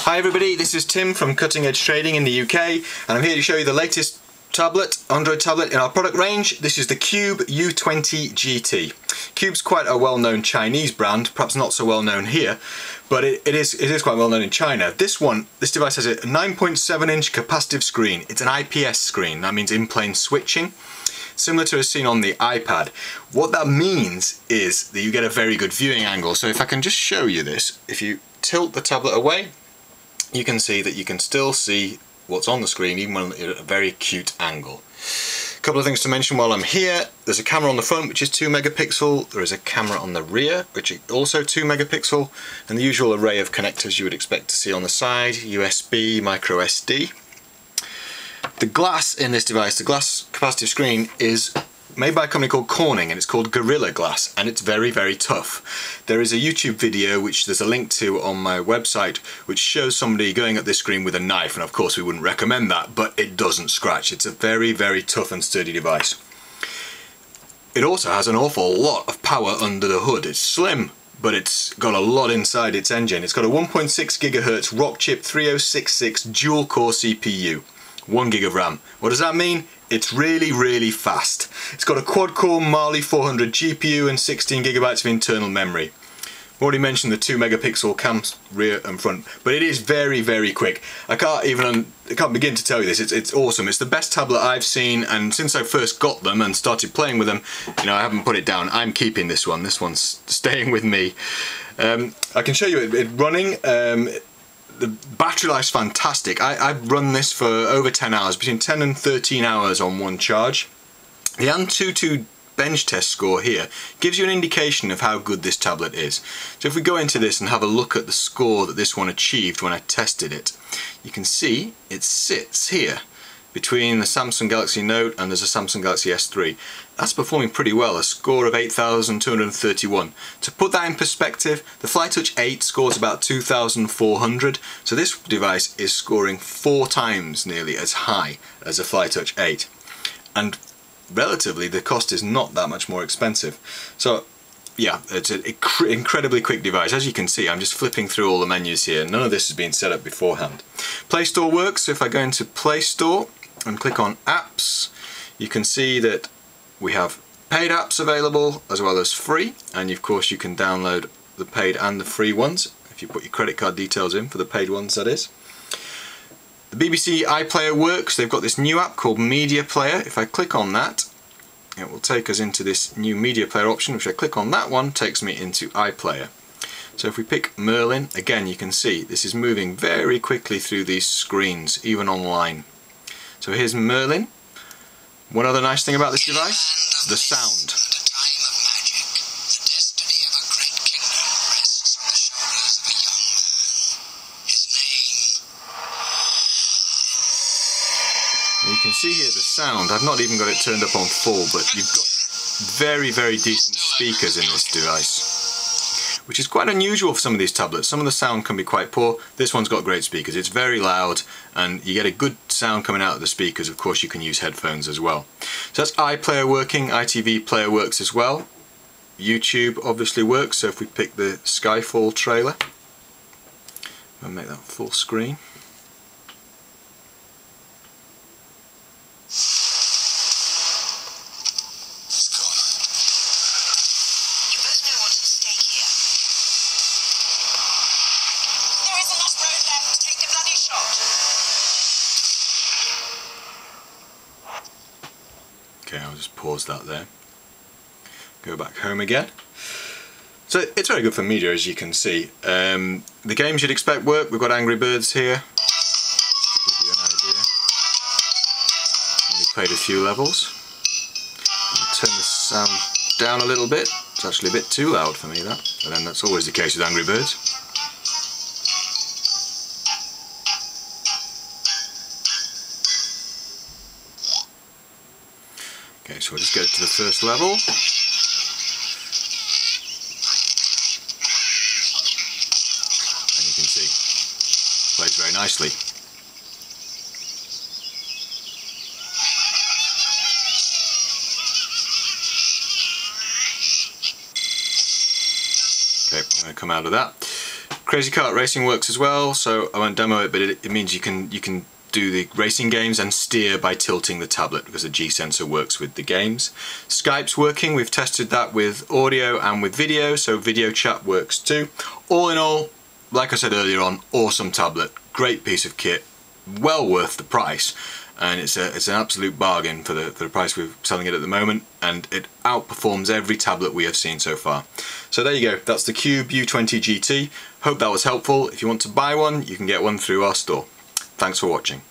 Hi everybody, this is Tim from Cutting Edge Trading in the UK, and I'm here to show you the latest tablet, Android tablet in our product range. This is the Cube U20GT. Cube's quite a well-known Chinese brand, perhaps not so well known here, but it is quite well known in China. This device has a 9.7-inch capacitive screen. It's an IPS screen, that means in-plane switching, similar to as seen on the iPad. What that means is that you get a very good viewing angle. So if I can just show you this, if you tilt the tablet away, you can see that you can still see what's on the screen even when at a very acute angle. A couple of things to mention while I'm here. There's a camera on the front which is 2 megapixel, there is a camera on the rear which is also 2 megapixel, and the usual array of connectors you would expect to see on the side, USB, micro SD. The glass in this device, the glass capacitive screen, is made by a company called Corning, and it's called Gorilla Glass, and it's very, very tough. There is a YouTube video which there's a link to on my website which shows somebody going at this screen with a knife, and of course we wouldn't recommend that, but it doesn't scratch. It's a very, very tough and sturdy device. It also has an awful lot of power under the hood. It's slim, but it's got a lot inside its engine. It's got a 1.6 GHz Rockchip 3066 dual core CPU, 1 gig of RAM. What does that mean? It's really, really fast. It's got a quad-core Mali 400 GPU and 16 gigabytes of internal memory. I've already mentioned the 2 megapixel cams rear and front, but it is very, very quick. I can't begin to tell you this. It's awesome. It's the best tablet I've seen, and since I first got them and started playing with them, you know, I haven't put it down. I'm keeping this one. This one's staying with me. I can show you it running. The battery life's fantastic. I've run this for over 10 hours, between 10 and 13 hours on one charge. The AnTuTu bench test score here gives you an indication of how good this tablet is. So if we go into this and have a look at the score that this one achieved when I tested it, you can see it sits here between the Samsung Galaxy Note and there's a Samsung Galaxy S3. That's performing pretty well, a score of 8,231. To put that in perspective, the FlyTouch 8 scores about 2,400, so this device is scoring 4 times nearly as high as a FlyTouch 8. And relatively, the cost is not that much more expensive. So yeah, it's an incredibly quick device. As you can see, I'm just flipping through all the menus here. None of this has been set up beforehand. Play Store works. So if I go into Play Store and click on apps, you can see that we have paid apps available as well as free, and of course you can download the paid and the free ones if you put your credit card details in for the paid ones, that is. The BBC iPlayer works. They've got this new app called Media Player. If I click on that, it will take us into this new Media Player option, which I click on that one, takes me into iPlayer. So if we pick Merlin, again you can see this is moving very quickly through these screens, even online. So here's Merlin. One other nice thing about this device, the sound. You can see here the sound. I've not even got it turned up on full, but you've got very, very decent speakers in this device, which is quite unusual for some of these tablets. Some of the sound can be quite poor. This one's got great speakers. It's very loud and you get a good sound coming out of the speakers. Of course you can use headphones as well. So that's iPlayer working, ITV player works as well. YouTube obviously works, so if we pick the Skyfall trailer and make that full screen. Okay, I'll just pause that there. Go back home again. So it's very good for media, as you can see. The games you'd expect work. We've got Angry Birds here, just to give you an idea. Only played a few levels. I'll turn the sound down a little bit. It's actually a bit too loud for me, that. But then that's always the case with Angry Birds. Okay, so we'll just get it to the first level. And you can see, it plays very nicely. Okay, I'm going to come out of that. Crazy Kart Racing works as well, so I won't demo it, but it means you can do the racing games and steer by tilting the tablet because the G sensor works with the games. Skype's working, we've tested that with audio and with video, so video chat works too. All in all, like I said earlier on, awesome tablet, great piece of kit, well worth the price, and it's an absolute bargain for the price we're selling it at the moment, and it outperforms every tablet we have seen so far. So there you go, that's the Cube U20GT. Hope that was helpful. If you want to buy one, you can get one through our store. Thanks for watching.